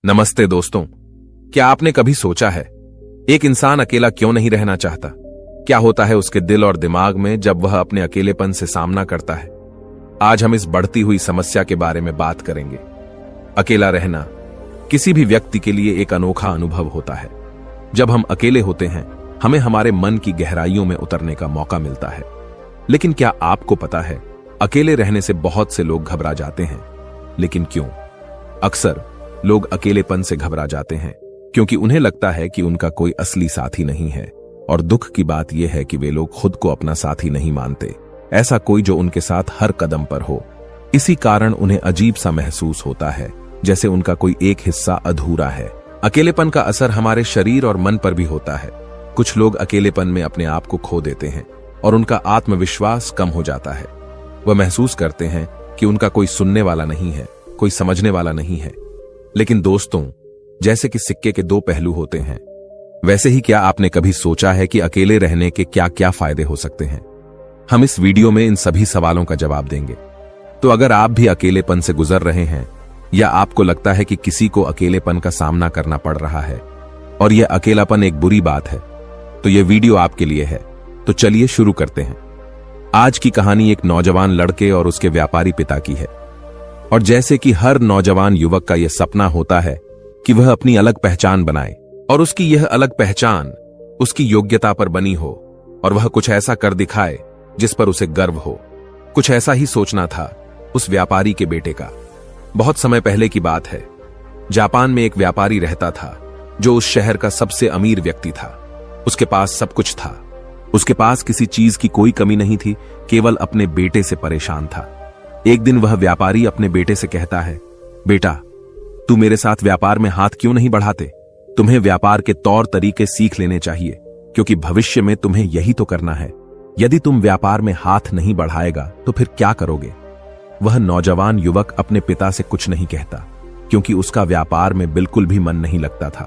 नमस्ते दोस्तों, क्या आपने कभी सोचा है एक इंसान अकेला क्यों नहीं रहना चाहता? क्या होता है उसके दिल और दिमाग में जब वह अपने अकेलेपन से सामना करता है? आज हम इस बढ़ती हुई समस्या के बारे में बात करेंगे। अकेला रहना किसी भी व्यक्ति के लिए एक अनोखा अनुभव होता है। जब हम अकेले होते हैं, हमें हमारे मन की गहराइयों में उतरने का मौका मिलता है। लेकिन क्या आपको पता है, अकेले रहने से बहुत से लोग घबरा जाते हैं। लेकिन क्यों? अक्सर लोग अकेलेपन से घबरा जाते हैं क्योंकि उन्हें लगता है कि उनका कोई असली साथी नहीं है। और दुख की बात यह है कि वे लोग खुद को अपना साथी नहीं मानते, ऐसा कोई जो उनके साथ हर कदम पर हो। इसी कारण उन्हें अजीब सा महसूस होता है, जैसे उनका कोई एक हिस्सा अधूरा है। अकेलेपन का असर हमारे शरीर और मन पर भी होता है। कुछ लोग अकेलेपन में अपने आप को खो देते हैं और उनका आत्मविश्वास कम हो जाता है। वह महसूस करते हैं कि उनका कोई सुनने वाला नहीं है, कोई समझने वाला नहीं है। लेकिन दोस्तों, जैसे कि सिक्के के दो पहलू होते हैं, वैसे ही क्या आपने कभी सोचा है कि अकेले रहने के क्या क्या फायदे हो सकते हैं? हम इस वीडियो में इन सभी सवालों का जवाब देंगे। तो अगर आप भी अकेलेपन से गुजर रहे हैं या आपको लगता है कि किसी को अकेलेपन का सामना करना पड़ रहा है और यह अकेलापन एक बुरी बात है, तो यह वीडियो आपके लिए है। तो चलिए शुरू करते हैं। आज की कहानी एक नौजवान लड़के और उसके व्यापारी पिता की है। और जैसे कि हर नौजवान युवक का यह सपना होता है कि वह अपनी अलग पहचान बनाए और उसकी यह अलग पहचान उसकी योग्यता पर बनी हो और वह कुछ ऐसा कर दिखाए जिस पर उसे गर्व हो। कुछ ऐसा ही सोचना था उस व्यापारी के बेटे का। बहुत समय पहले की बात है। जापान में एक व्यापारी रहता था जो उस शहर का सबसे अमीर व्यक्ति था। उसके पास सब कुछ था। उसके पास किसी चीज की कोई कमी नहीं थी, केवल अपने बेटे से परेशान था। एक दिन वह व्यापारी अपने बेटे से कहता है, बेटा, तू मेरे साथ व्यापार में हाथ क्यों नहीं बढ़ाते? तुम्हें व्यापार के तौर तरीके सीख लेने चाहिए, क्योंकि भविष्य में तुम्हें यही तो करना है। यदि तुम व्यापार में हाथ नहीं बढ़ाएगा तो फिर क्या करोगे? वह नौजवान युवक अपने पिता से कुछ नहीं कहता, क्योंकि उसका व्यापार में बिल्कुल भी मन नहीं लगता था।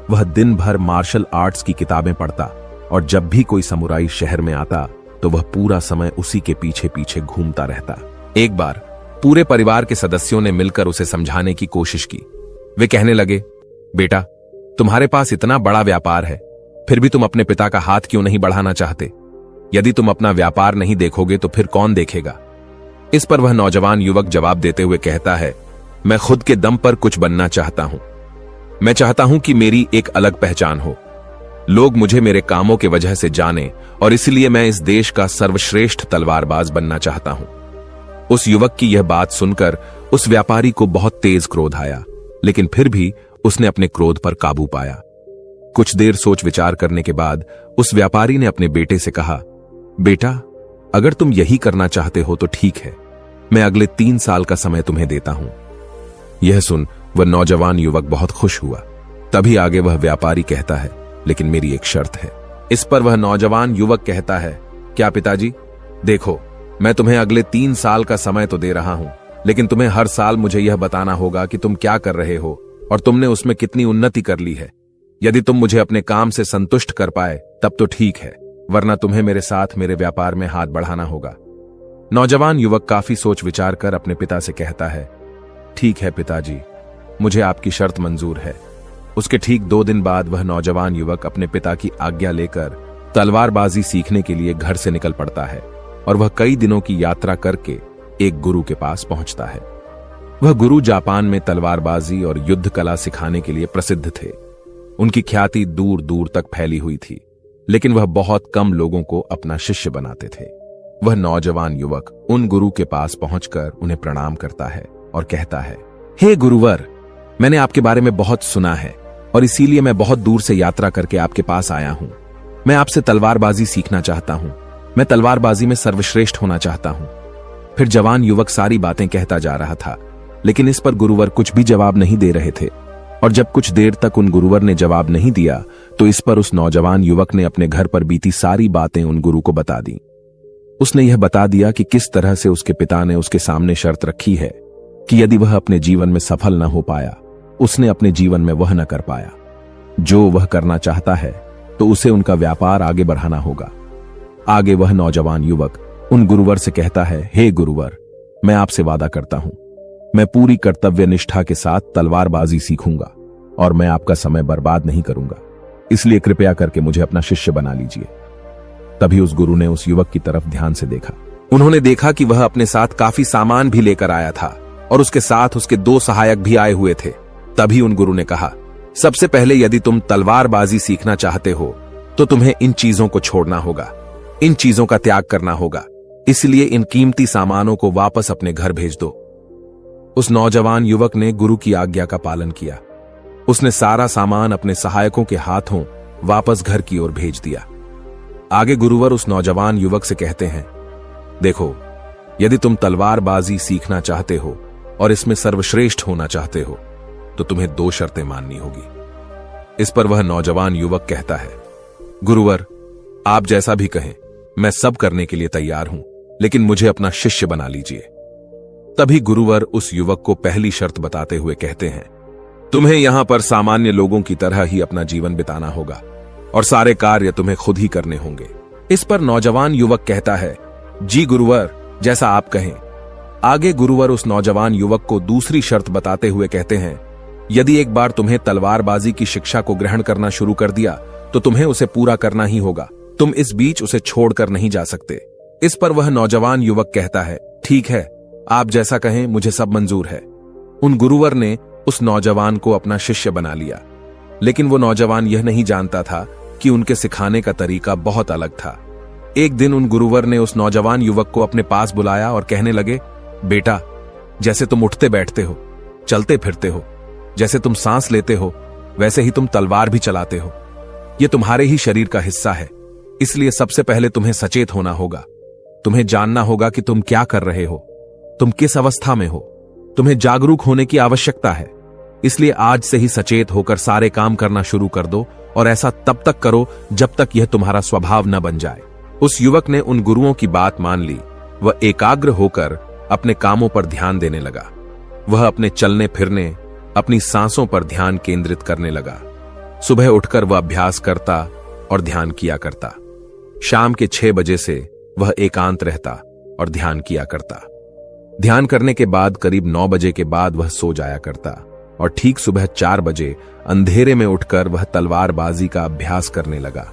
वह दिन भर मार्शल आर्ट्स की किताबें पढ़ता और जब भी कोई समुराई शहर में आता तो वह पूरा समय उसी के पीछे पीछे घूमता रहता। एक बार पूरे परिवार के सदस्यों ने मिलकर उसे समझाने की कोशिश की। वे कहने लगे, बेटा, तुम्हारे पास इतना बड़ा व्यापार है, फिर भी तुम अपने पिता का हाथ क्यों नहीं बढ़ाना चाहते? यदि तुम अपना व्यापार नहीं देखोगे तो फिर कौन देखेगा? इस पर वह नौजवान युवक जवाब देते हुए कहता है, मैं खुद के दम पर कुछ बनना चाहता हूं। मैं चाहता हूं कि मेरी एक अलग पहचान हो। लोग मुझे मेरे कामों के वजह से जाने और इसलिए मैं इस देश का सर्वश्रेष्ठ तलवारबाज बनना चाहता हूं। उस युवक की यह बात सुनकर उस व्यापारी को बहुत तेज क्रोध आया, लेकिन फिर भी उसने अपने क्रोध पर काबू पाया। कुछ देर सोच विचार करने के बाद उस व्यापारी ने अपने बेटे से कहा, बेटा, अगर तुम यही करना चाहते हो तो ठीक है, मैं अगले 3 साल का समय तुम्हें देता हूं। यह सुन वह नौजवान युवक बहुत खुश हुआ। तभी आगे वह व्यापारी कहता है, लेकिन मेरी एक शर्त है। इस पर वह नौजवान युवक कहता है, क्या पिताजी? देखो, मैं तुम्हें अगले 3 साल का समय तो दे रहा हूं, लेकिन तुम्हें हर साल मुझे यह बताना होगा कि तुम क्या कर रहे हो और तुमने उसमें कितनी उन्नति कर ली है। यदि तुम मुझे अपने काम से संतुष्ट कर पाए तब तो ठीक है, वरना तुम्हें मेरे साथ मेरे व्यापार में हाथ बढ़ाना होगा। नौजवान युवक काफी सोच विचार कर अपने पिता से कहता है, ठीक है पिताजी, मुझे आपकी शर्त मंजूर है। उसके ठीक 2 दिन बाद वह नौजवान युवक अपने पिता की आज्ञा लेकर तलवारबाजी सीखने के लिए घर से निकल पड़ता है और वह कई दिनों की यात्रा करके एक गुरु के पास पहुंचता है। वह गुरु जापान में तलवारबाजी और युद्ध कला सिखाने के लिए प्रसिद्ध थे। उनकी ख्याति दूर दूर तक फैली हुई थी, लेकिन वह बहुत कम लोगों को अपना शिष्य बनाते थे। वह नौजवान युवक उन गुरु के पास पहुंचकर उन्हें प्रणाम करता है और कहता है, हे गुरुवर, मैंने आपके बारे में बहुत सुना है और इसीलिए मैं बहुत दूर से यात्रा करके आपके पास आया हूं। मैं आपसे तलवारबाजी सीखना चाहता हूं। मैं तलवारबाजी में सर्वश्रेष्ठ होना चाहता हूं। फिर जवान युवक सारी बातें कहता जा रहा था, लेकिन इस पर गुरुवर कुछ भी जवाब नहीं दे रहे थे। और जब कुछ देर तक उन गुरुवर ने जवाब नहीं दिया तो इस पर उस नौजवान युवक ने अपने घर पर बीती सारी बातें उन गुरु को बता दी। उसने यह बता दिया कि किस तरह से उसके पिता ने उसके सामने शर्त रखी है कि यदि वह अपने जीवन में सफल न हो पाया, उसने अपने जीवन में वह न कर पाया जो वह करना चाहता है, तो उसे उनका व्यापार आगे बढ़ाना होगा। आगे वह नौजवान युवक उन गुरुवर से कहता है, हे गुरुवर, मैं आपसे वादा करता हूं, मैं पूरी कर्तव्य निष्ठा के साथ तलवारबाजी सीखूंगा और मैं आपका समय बर्बाद नहीं करूंगा, इसलिए कृपया करके मुझे अपना शिष्य बना लीजिए। तभी उस गुरु ने उस युवक की तरफ ध्यान से देखा। उन्होंने देखा कि वह अपने साथ काफी सामान भी लेकर आया था और उसके साथ उसके 2 सहायक भी आए हुए थे। तभी उन गुरु ने कहा, सबसे पहले यदि तुम तलवारबाजी सीखना चाहते हो तो तुम्हें इन चीजों को छोड़ना होगा, इन चीजों का त्याग करना होगा, इसलिए इन कीमती सामानों को वापस अपने घर भेज दो। उस नौजवान युवक ने गुरु की आज्ञा का पालन किया। उसने सारा सामान अपने सहायकों के हाथों वापस घर की ओर भेज दिया। आगे गुरुवर उस नौजवान युवक से कहते हैं, देखो, यदि तुम तलवारबाजी सीखना चाहते हो और इसमें सर्वश्रेष्ठ होना चाहते हो तो तुम्हें 2 शर्तें माननी होगी। इस पर वह नौजवान युवक कहता है, गुरुवर, आप जैसा भी कहें, मैं सब करने के लिए तैयार हूं, लेकिन मुझे अपना शिष्य बना लीजिए। तभी गुरुवर उस युवक को पहली शर्त बताते हुए कहते हैं, तुम्हें यहां पर सामान्य लोगों की तरह ही अपना जीवन बिताना होगा और सारे कार्य तुम्हें खुद ही करने होंगे। इस पर नौजवान युवक कहता है, जी गुरुवर, जैसा आप कहें। आगे गुरुवर उस नौजवान युवक को दूसरी शर्त बताते हुए कहते हैं, यदि एक बार तुम्हें तलवारबाजी की शिक्षा को ग्रहण करना शुरू कर दिया तो तुम्हें उसे पूरा करना ही होगा, तुम इस बीच उसे छोड़कर नहीं जा सकते। इस पर वह नौजवान युवक कहता है, ठीक है, आप जैसा कहें, मुझे सब मंजूर है। उन गुरुवर ने उस नौजवान को अपना शिष्य बना लिया, लेकिन वो नौजवान यह नहीं जानता था कि उनके सिखाने का तरीका बहुत अलग था। एक दिन उन गुरुवर ने उस नौजवान युवक को अपने पास बुलाया और कहने लगे, बेटा, जैसे तुम उठते बैठते हो, चलते फिरते हो, जैसे तुम सांस लेते हो, वैसे ही तुम तलवार भी चलाते हो। यह तुम्हारे ही शरीर का हिस्सा है, इसलिए सबसे पहले तुम्हें सचेत होना होगा। तुम्हें जानना होगा कि तुम क्या कर रहे हो, तुम किस अवस्था में हो। तुम्हें जागरूक होने की आवश्यकता है, इसलिए आज से ही सचेत होकर सारे काम करना शुरू कर दो और ऐसा तब तक करो जब तक यह तुम्हारा स्वभाव न बन जाए। उस युवक ने उन गुरुओं की बात मान ली। वह एकाग्र होकर अपने कामों पर ध्यान देने लगा। वह अपने चलने फिरने, अपनी सांसों पर ध्यान केंद्रित करने लगा। सुबह उठकर वह अभ्यास करता और ध्यान किया करता। शाम के 6 बजे से वह एकांत रहता और ध्यान किया करता। ध्यान करने के बाद करीब 9 बजे के बाद वह सो जाया करता और ठीक सुबह 4 बजे अंधेरे में उठकर वह तलवारबाजी का अभ्यास करने लगा।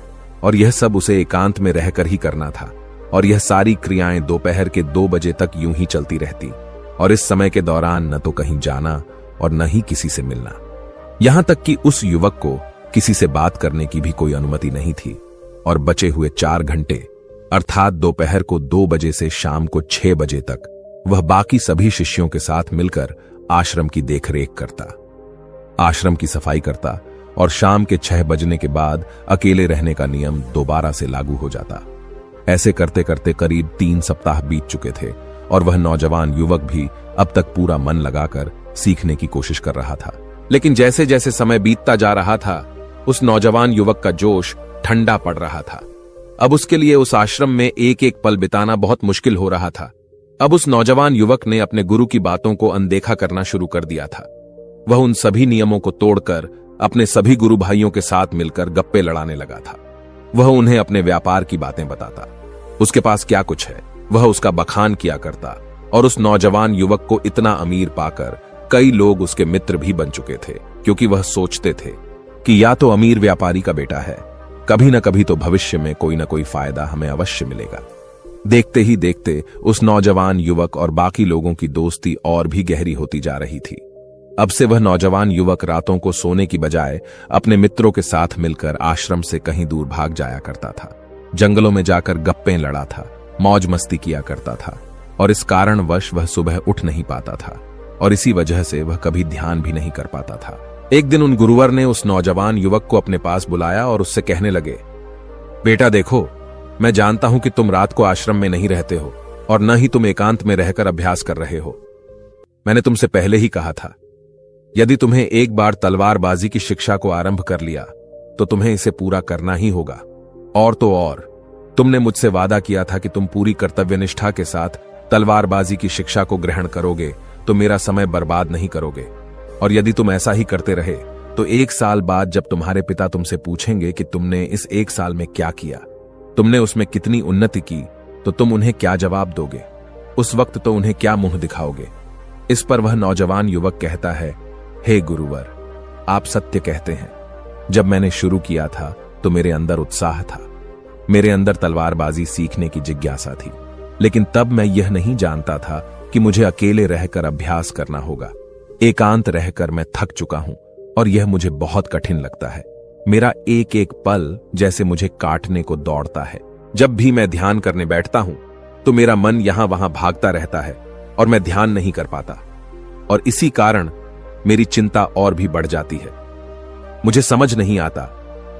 और यह सब उसे एकांत में रहकर ही करना था और यह सारी क्रियाएं दोपहर के 2 बजे तक यूं ही चलती रहती और इस समय के दौरान न तो कहीं जाना और न ही किसी से मिलना। यहां तक कि उस युवक को किसी से बात करने की भी कोई अनुमति नहीं थी और बचे हुए 4 घंटे अर्थात दोपहर को 2 बजे से शाम को 6 बजे तक वह बाकी सभी शिष्यों के साथ मिलकर आश्रम की देखरेख करता, आश्रम की सफाई करता और शाम के 6 बजने के बाद अकेले रहने का नियम दोबारा से लागू हो जाता। ऐसे करते करते करीब 3 सप्ताह बीत चुके थे और वह नौजवान युवक भी अब तक पूरा मन लगाकर सीखने की कोशिश कर रहा था। लेकिन जैसे जैसे समय बीतता जा रहा था, उस नौजवान युवक का जोश ठंडा पड़ रहा था। अब उसके लिए उस आश्रम में एक एक पल बिताना बहुत मुश्किल हो रहा था। अब उस नौजवान युवक ने अपने गुरु की बातों को अनदेखा करना शुरू कर दिया था। वह उन सभी नियमों को तोड़कर अपने सभी गुरु भाइयों के साथ मिलकर गप्पे लड़ाने लगा था। वह उन्हें अपने व्यापार की बातें बताता, उसके पास क्या कुछ है, वह उसका बखान किया करता और उस नौजवान युवक को इतना अमीर पाकर कई लोग उसके मित्र भी बन चुके थे, क्योंकि वह सोचते थे कि या तो अमीर व्यापारी का बेटा है, कभी न कभी तो भविष्य में कोई न कोई फायदा हमें अवश्य मिलेगा। देखते ही देखते उस नौजवान युवक और बाकी लोगों की दोस्ती और भी गहरी होती जा रही थी। अब से वह नौजवान युवक रातों को सोने की बजाय अपने मित्रों के साथ मिलकर आश्रम से कहीं दूर भाग जाया करता था, जंगलों में जाकर गप्पे लड़ा था, मौज मस्ती किया करता था और इस कारणवश वह सुबह उठ नहीं पाता था और इसी वजह से वह कभी ध्यान भी नहीं कर पाता था। एक दिन उन गुरुवर ने उस नौजवान युवक को अपने पास बुलाया और उससे कहने लगे, बेटा देखो, मैं जानता हूं कि तुम रात को आश्रम में नहीं रहते हो और न ही तुम एकांत में रहकर अभ्यास कर रहे हो। मैंने तुमसे पहले ही कहा था, यदि तुम्हें एक बार तलवारबाजी की शिक्षा को आरंभ कर लिया तो तुम्हें इसे पूरा करना ही होगा। और तो और, तुमने मुझसे वादा किया था कि तुम पूरी कर्तव्यनिष्ठा के साथ तलवारबाजी की शिक्षा को ग्रहण करोगे तो मेरा समय बर्बाद नहीं करोगे। और यदि तुम ऐसा ही करते रहे तो 1 साल बाद जब तुम्हारे पिता तुमसे पूछेंगे कि तुमने इस 1 साल में क्या किया, तुमने उसमें कितनी उन्नति की, तो तुम उन्हें क्या जवाब दोगे? उस वक्त तो उन्हें क्या मुंह दिखाओगे? इस पर वह नौजवान युवक कहता है, हे गुरुवर, आप सत्य कहते हैं। जब मैंने शुरू किया था तो मेरे अंदर उत्साह था, मेरे अंदर तलवारबाजी सीखने की जिज्ञासा थी, लेकिन तब मैं यह नहीं जानता था कि मुझे अकेले रहकर अभ्यास करना होगा। एकांत रहकर मैं थक चुका हूं और यह मुझे बहुत कठिन लगता है। मेरा एक एक पल जैसे मुझे काटने को दौड़ता है। जब भी मैं ध्यान करने बैठता हूं तो मेरा मन यहां वहां भागता रहता है और मैं ध्यान नहीं कर पाता, और इसी कारण मेरी चिंता और भी बढ़ जाती है। मुझे समझ नहीं आता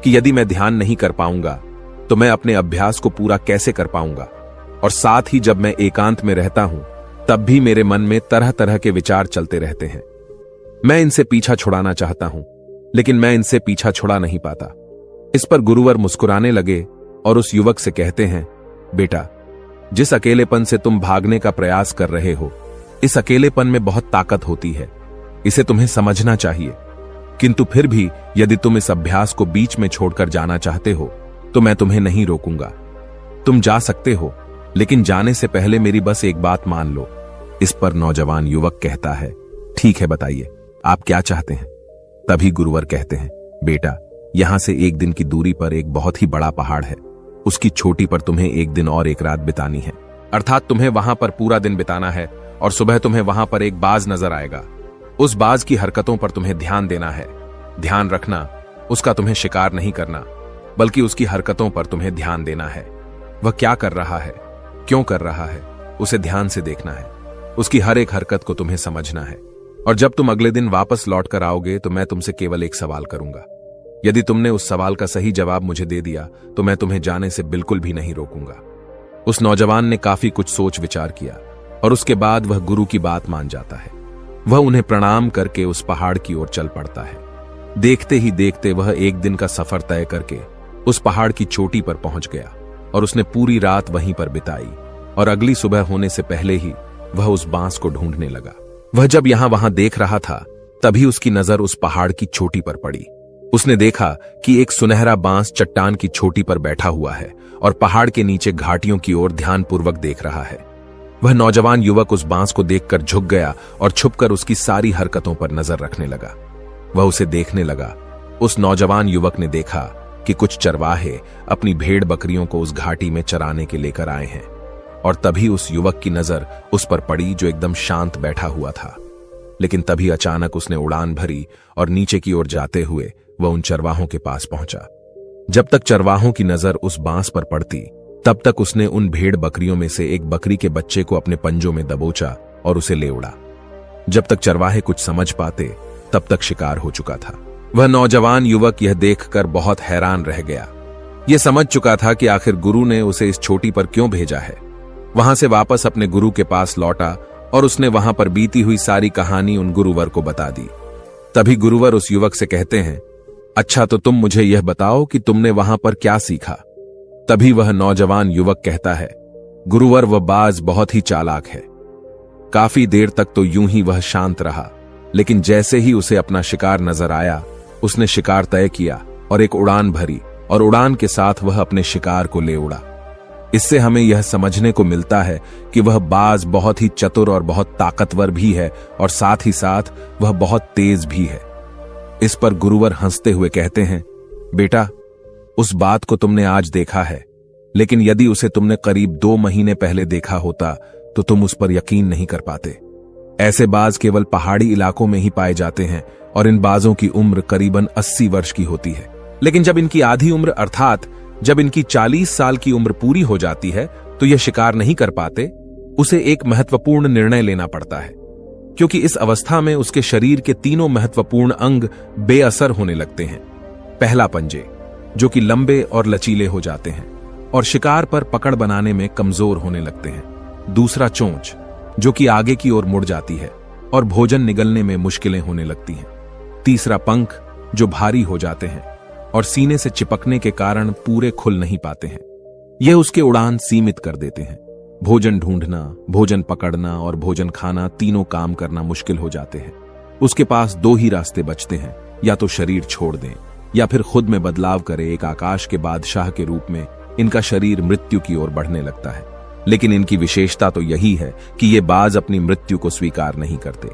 कि यदि मैं ध्यान नहीं कर पाऊंगा तो मैं अपने अभ्यास को पूरा कैसे कर पाऊंगा। और साथ ही जब मैं एकांत में रहता हूं तब भी मेरे मन में तरह तरह के विचार चलते रहते हैं। मैं इनसे पीछा छुड़ाना चाहता हूं, लेकिन मैं इनसे पीछा छुड़ा नहीं पाता। इस पर गुरुवर मुस्कुराने लगे और उस युवक से कहते हैं, बेटा, जिस अकेलेपन से तुम भागने का प्रयास कर रहे हो, इस अकेलेपन में बहुत ताकत होती है, इसे तुम्हें समझना चाहिए। किंतु फिर भी यदि तुम इस अभ्यास को बीच में छोड़कर जाना चाहते हो तो मैं तुम्हें नहीं रोकूंगा। तुम जा सकते हो, लेकिन जाने से पहले मेरी बस एक बात मान लो। इस पर नौजवान युवक कहता है, ठीक है, बताइए आप क्या चाहते हैं। तभी गुरुवर कहते हैं, बेटा, यहां से एक दिन की दूरी पर एक बहुत ही बड़ा पहाड़ है, उसकी चोटी पर तुम्हें एक दिन और एक रात बितानी है। अर्थात तुम्हें वहां पर पूरा दिन बिताना है और सुबह तुम्हें वहां पर एक बाज नजर आएगा। उस बाज की हरकतों पर तुम्हें ध्यान देना है। ध्यान रखना, उसका तुम्हें शिकार नहीं करना, बल्कि उसकी हरकतों पर तुम्हें ध्यान देना है। वह क्या कर रहा है, क्यों कर रहा है, उसे ध्यान से देखना है। उसकी हर एक हरकत को तुम्हें समझना है। और जब तुम अगले दिन वापस लौट कर आओगे तो मैं तुमसे केवल एक सवाल करूंगा। यदि तुमने उस सवाल का सही जवाब मुझे दे दिया तो मैं तुम्हें जाने से बिल्कुल भी नहीं रोकूंगा। उस नौजवान ने काफी कुछ सोच विचार किया और उसके बाद वह गुरु की बात मान जाता है। वह उन्हें प्रणाम करके उस पहाड़ की ओर चल पड़ता है। देखते ही देखते वह एक दिन का सफर तय करके उस पहाड़ की चोटी पर पहुंच गया और उसने पूरी रात वहीं पर बिताई, और अगली सुबह होने से पहले ही वह उस बांस को ढूंढने लगा। वह जब यहां वहां देख रहा था तभी उसकी नजर उस पहाड़ की चोटी पर पड़ी। उसने देखा कि एक सुनहरा बांस चट्टान की चोटी पर बैठा हुआ है और पहाड़ के नीचे घाटियों की ओर ध्यानपूर्वक देख रहा है। वह नौजवान युवक उस बांस को देखकर झुक गया और छुपकर उसकी सारी हरकतों पर नजर रखने लगा। वह उसे देखने लगा। उस नौजवान युवक ने देखा कि कुछ चरवाहे अपनी भेड़ बकरियों को उस घाटी में चराने के लेकर आए हैं, और तभी उस युवक की नजर उस पर पड़ी जो एकदम शांत बैठा हुआ था। लेकिन तभी अचानक उसने उड़ान भरी और नीचे की ओर जाते हुए वह उन चरवाहों के पास पहुंचा। जब तक चरवाहों की नजर उस बांस पर पड़ती तब तक उसने उन भेड़ बकरियों में से एक बकरी के बच्चे को अपने पंजों में दबोचा और उसे ले उड़ा। जब तक चरवाहे कुछ समझ पाते तब तक शिकार हो चुका था। वह नौजवान युवक यह देखकर बहुत हैरान रह गया। यह समझ चुका था कि आखिर गुरु ने उसे इस चोटी पर क्यों भेजा है। वहां से वापस अपने गुरु के पास लौटा और उसने वहां पर बीती हुई सारी कहानी उन गुरुवर को बता दी। तभी गुरुवर उस युवक से कहते हैं, अच्छा, तो तुम मुझे यह बताओ कि तुमने वहां पर क्या सीखा। तभी वह नौजवान युवक कहता है, गुरुवर, वह बाज बहुत ही चालाक है। काफी देर तक तो यूं ही वह शांत रहा, लेकिन जैसे ही उसे अपना शिकार नजर आया उसने शिकार तय किया और एक उड़ान भरी, और उड़ान के साथ वह अपने शिकार को ले उड़ा। इससे हमें यह समझने को मिलता है कि वह बाज बहुत ही चतुर और बहुत ताकतवर भी है, और साथ ही साथ वह बहुत तेज भी है। इस पर गुरुवर हंसते हुए कहते हैं, बेटा, उस बात को तुमने आज देखा है, लेकिन यदि उसे तुमने करीब 2 महीने पहले देखा होता तो तुम उस पर यकीन नहीं कर पाते। ऐसे बाज केवल पहाड़ी इलाकों में ही पाए जाते हैं और इन बाजों की उम्र करीबन 80 वर्ष की होती है। लेकिन जब इनकी आधी उम्र अर्थात जब इनकी 40 साल की उम्र पूरी हो जाती है तो यह शिकार नहीं कर पाते। उसे एक महत्वपूर्ण निर्णय लेना पड़ता है, क्योंकि इस अवस्था में उसके शरीर के 3 महत्वपूर्ण अंग बेअसर होने लगते हैं। पहला, पंजे, जो कि लंबे और लचीले हो जाते हैं और शिकार पर पकड़ बनाने में कमजोर होने लगते हैं। दूसरा, चोंच, जो कि आगे की ओर मुड़ जाती है और भोजन निगलने में मुश्किलें होने लगती हैं। तीसरा, पंख, जो भारी हो जाते हैं और सीने से चिपकने के कारण पूरे खुल नहीं पाते हैं। यह उसके उड़ान सीमित कर देते हैं। भोजन ढूंढना, भोजन पकड़ना और भोजन खाना, तीनों काम करना मुश्किल हो जाते हैं। उसके पास 2 ही रास्ते बचते हैं, या तो शरीर छोड़ दें या फिर खुद में बदलाव करे। एक आकाश के बादशाह के रूप में इनका शरीर मृत्यु की ओर बढ़ने लगता है। लेकिन इनकी विशेषता तो यही है कि ये बाज अपनी मृत्यु को स्वीकार नहीं करते।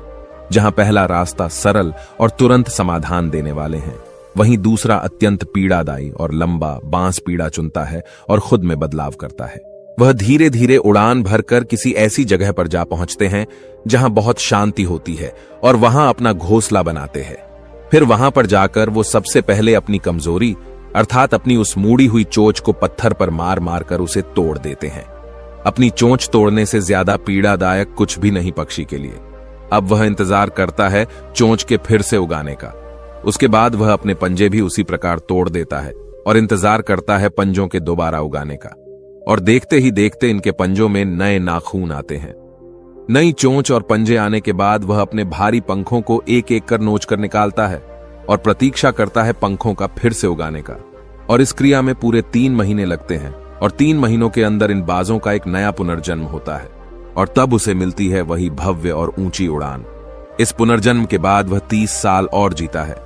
जहां पहला रास्ता सरल और तुरंत समाधान देने वाले हैं, वहीं दूसरा अत्यंत पीड़ादायी और लंबा बांस पीड़ा चुनता है और खुद में बदलाव करता है। वह धीरे धीरे उड़ान भरकर किसी ऐसी जगह पर जा पहुंचते हैं जहां बहुत शांति होती है और वहां अपना घोंसला बनाते हैं। फिर वहां पर जाकर वो सबसे पहले अपनी कमजोरी अर्थात अपनी उस मुड़ी हुई चोंच को पत्थर पर मार मार कर उसे तोड़ देते हैं। अपनी चोंच तोड़ने से ज्यादा पीड़ादायक कुछ भी नहीं पक्षी के लिए। अब वह इंतजार करता है चोंच के फिर से उगाने का। उसके बाद वह अपने पंजे भी उसी प्रकार तोड़ देता है और इंतजार करता है पंजों के दोबारा उगाने का। और देखते ही देखते इनके पंजों में नए नाखून आते हैं। नई चोंच और पंजे आने के बाद वह अपने भारी पंखों को एक एक कर नोच कर निकालता है और प्रतीक्षा करता है पंखों का फिर से उगाने का। और इस क्रिया में पूरे 3 महीने लगते हैं और 3 महीनों के अंदर इन बाजों का एक नया पुनर्जन्म होता है और तब उसे मिलती है वही भव्य और ऊंची उड़ान। इस पुनर्जन्म के बाद वह 30 साल और जीता है,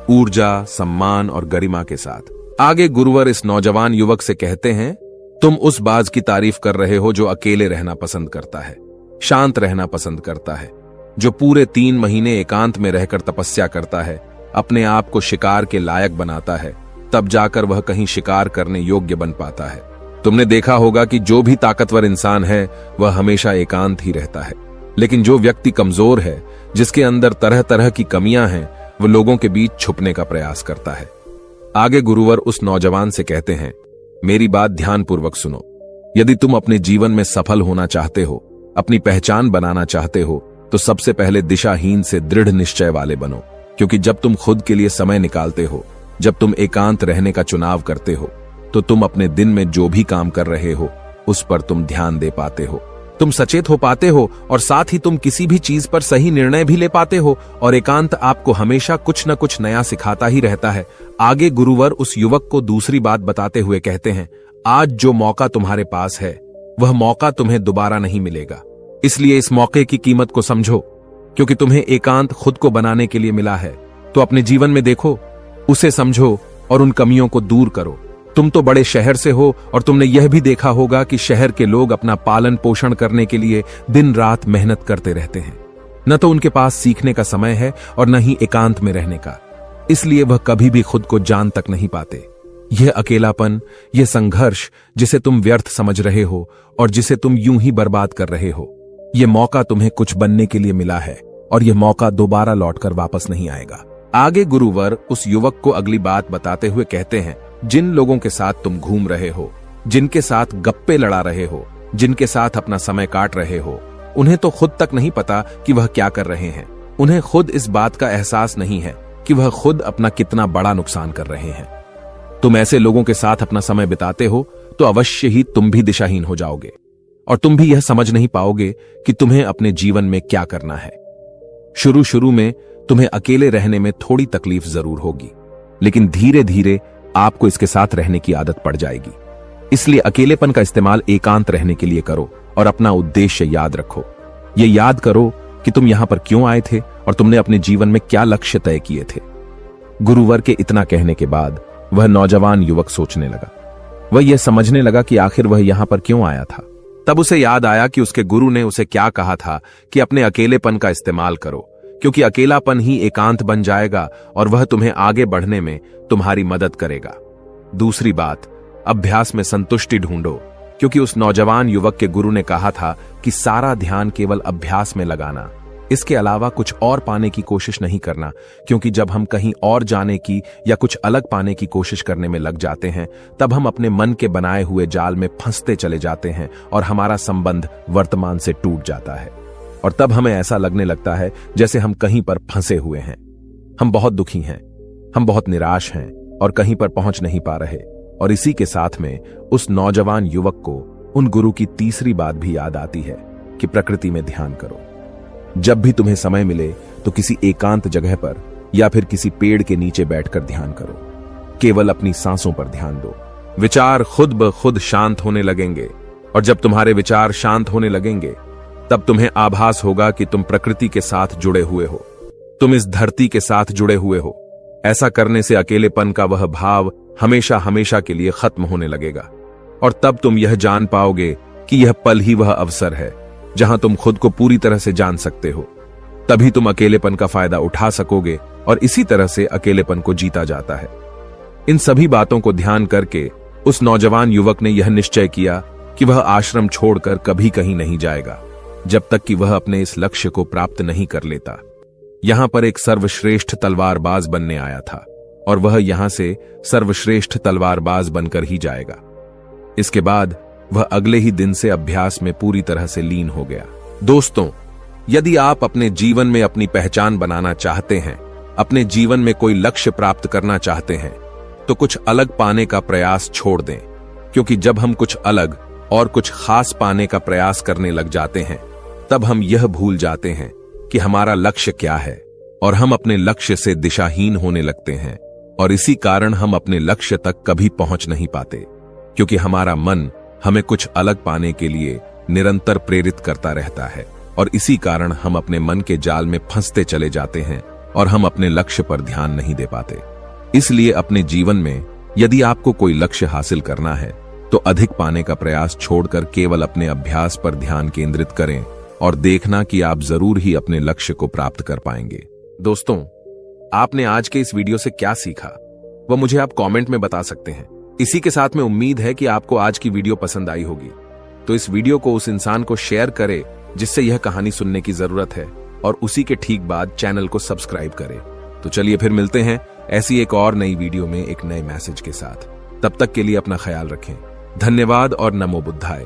ऊर्जा, सम्मान और गरिमा के साथ। आगे गुरुवर इस नौजवान युवक से कहते हैं, तुम उस बाज की तारीफ कर रहे हो जो अकेले रहना पसंद करता है, शांत रहना पसंद करता है, जो पूरे 3 महीने एकांत में रहकर तपस्या करता है, अपने आप को शिकार के लायक बनाता है, तब जाकर वह कहीं शिकार करने योग्य बन पाता है। तुमने देखा होगा कि जो भी ताकतवर इंसान है वह हमेशा एकांत ही रहता है, लेकिन जो व्यक्ति कमजोर है, जिसके अंदर तरह तरह की कमियां हैं, वह लोगों के बीच छुपने का प्रयास करता है। आगे गुरुवर उस नौजवान से कहते हैं, मेरी बात ध्यानपूर्वक सुनो। यदि तुम अपने जीवन में सफल होना चाहते हो, अपनी पहचान बनाना चाहते हो, तो सबसे पहले दिशाहीन से दृढ़ निश्चय वाले बनो। क्योंकि जब तुम खुद के लिए समय निकालते हो, जब तुम एकांत रहने का चुनाव करते हो, तो तुम अपने दिन में जो भी काम कर रहे हो उस पर तुम ध्यान दे पाते हो, तुम सचेत हो पाते हो और साथ ही तुम किसी भी चीज पर सही निर्णय भी ले पाते हो। और एकांत आपको हमेशा कुछ न कुछ नया सिखाता ही रहता है। आगे गुरुवर उस युवक को दूसरी बात बताते हुए कहते हैं, आज जो मौका तुम्हारे पास है वह मौका तुम्हें दोबारा नहीं मिलेगा, इसलिए इस मौके की कीमत को समझो। क्योंकि तुम्हें एकांत खुद को बनाने के लिए मिला है, तो अपने जीवन में देखो, उसे समझो और उन कमियों को दूर करो। तुम तो बड़े शहर से हो और तुमने यह भी देखा होगा कि शहर के लोग अपना पालन पोषण करने के लिए दिन रात मेहनत करते रहते हैं। न तो उनके पास सीखने का समय है और न ही एकांत में रहने का, इसलिए वह कभी भी खुद को जान तक नहीं पाते। यह अकेलापन, यह संघर्ष जिसे तुम व्यर्थ समझ रहे हो और जिसे तुम यूं ही बर्बाद कर रहे हो, यह मौका तुम्हें कुछ बनने के लिए मिला है और यह मौका दोबारा लौटकर वापस नहीं आएगा। आगे गुरुवर उस युवक को अगली बात बताते हुए कहते हैं, जिन लोगों के साथ तुम घूम रहे हो, जिनके साथ गप्पे लड़ा रहे हो, जिनके साथ अपना समय काट रहे हो, उन्हें तो खुद तक नहीं पता कि वह क्या कर रहे हैं। उन्हें खुद इस बात का एहसास नहीं है कि वह खुद अपना कितना बड़ा नुकसान कर रहे हैं। तुम ऐसे लोगों के साथ अपना समय बिताते हो तो अवश्य ही तुम भी दिशाहीन हो जाओगे और तुम भी यह समझ नहीं पाओगे कि तुम्हें अपने जीवन में क्या करना है। शुरू शुरू में तुम्हें अकेले रहने में थोड़ी तकलीफ जरूर होगी, लेकिन धीरे धीरे आपको इसके साथ रहने की आदत पड़ जाएगी। इसलिए अकेलेपन का इस्तेमाल एकांत रहने के लिए करो और अपना उद्देश्य याद रखो। ये याद करो कि तुम यहां पर क्यों आए थे और तुमने अपने जीवन में क्या लक्ष्य तय किए थे। गुरुवर के इतना कहने के बाद वह नौजवान युवक सोचने लगा। वह यह समझने लगा कि आखिर वह यहां पर क्यों आया था। तब उसे याद आया कि उसके गुरु ने उसे क्या कहा था कि अपने अकेलेपन का इस्तेमाल करो, क्योंकि अकेलापन ही एकांत बन जाएगा और वह तुम्हें आगे बढ़ने में तुम्हारी मदद करेगा। दूसरी बात, अभ्यास में संतुष्टि ढूंढो, क्योंकि उस नौजवान युवक के गुरु ने कहा था कि सारा ध्यान केवल अभ्यास में लगाना, इसके अलावा कुछ और पाने की कोशिश नहीं करना। क्योंकि जब हम कहीं और जाने की या कुछ अलग पाने की कोशिश करने में लग जाते हैं, तब हम अपने मन के बनाए हुए जाल में फंसते चले जाते हैं और हमारा संबंध वर्तमान से टूट जाता है। और तब हमें ऐसा लगने लगता है जैसे हम कहीं पर फंसे हुए हैं। हम बहुत दुखी हैं, हम बहुत निराश हैं और कहीं पर पहुंच नहीं पा रहे। और इसी के साथ में उस नौजवान युवक को उन गुरु की तीसरी बात भी याद आती है कि प्रकृति में ध्यान करो। जब भी तुम्हें समय मिले तो किसी एकांत जगह पर या फिर किसी पेड़ के नीचे बैठकर ध्यान करो। केवल अपनी सांसों पर ध्यान दो। विचार खुद ब खुद शांत होने लगेंगे और जब तुम्हारे विचार शांत होने लगेंगे तब तुम्हें आभास होगा कि तुम प्रकृति के साथ जुड़े हुए हो, तुम इस धरती के साथ जुड़े हुए हो। ऐसा करने से अकेलेपन का वह भाव हमेशा हमेशा के लिए खत्म होने लगेगा और तब तुम यह जान पाओगे कि यह पल ही वह अवसर है जहां तुम खुद को पूरी तरह से जान सकते हो। तभी तुम अकेलेपन का फायदा उठा सकोगे और इसी तरह से अकेलेपन को जीता जाता है। इन सभी बातों को ध्यान करके उस नौजवान युवक ने यह निश्चय किया कि वह आश्रम छोड़कर कभी कहीं नहीं जाएगा जब तक कि वह अपने इस लक्ष्य को प्राप्त नहीं कर लेता। यहां पर एक सर्वश्रेष्ठ तलवारबाज बनने आया था और वह यहां से सर्वश्रेष्ठ तलवारबाज बनकर ही जाएगा। इसके बाद वह अगले ही दिन से अभ्यास में पूरी तरह से लीन हो गया। दोस्तों, यदि आप अपने जीवन में अपनी पहचान बनाना चाहते हैं, अपने जीवन में कोई लक्ष्य प्राप्त करना चाहते हैं, तो कुछ अलग पाने का प्रयास छोड़ दें, क्योंकि जब हम कुछ अलग और कुछ खास पाने का प्रयास करने लग जाते हैं, तब हम यह भूल जाते हैं कि हमारा लक्ष्य क्या है और हम अपने लक्ष्य से दिशाहीन होने लगते हैं और इसी कारण हम अपने लक्ष्य तक कभी पहुंच नहीं पाते, क्योंकि हमारा मन हमें कुछ अलग पाने के लिए निरंतर प्रेरित करता रहता है और इसी कारण हम अपने मन के जाल में फंसते चले जाते हैं और हम अपने लक्ष्य पर ध्यान नहीं दे पाते। इसलिए अपने जीवन में यदि आपको कोई लक्ष्य हासिल करना है तो अधिक पाने का प्रयास छोड़कर केवल अपने अभ्यास पर ध्यान केंद्रित करें और देखना कि आप जरूर ही अपने लक्ष्य को प्राप्त कर पाएंगे। दोस्तों, आपने आज के इस वीडियो से क्या सीखा वह मुझे आप कमेंट में बता सकते हैं। इसी के साथ में उम्मीद है कि आपको आज की वीडियो पसंद आई होगी, तो इस वीडियो को उस इंसान को शेयर करें जिससे यह कहानी सुनने की जरूरत है और उसी के ठीक बाद चैनल को सब्सक्राइब करें। तो चलिए फिर मिलते हैं ऐसी एक और नई वीडियो में एक नए मैसेज के साथ। तब तक के लिए अपना ख्याल रखें। धन्यवाद और नमो बुद्धाय।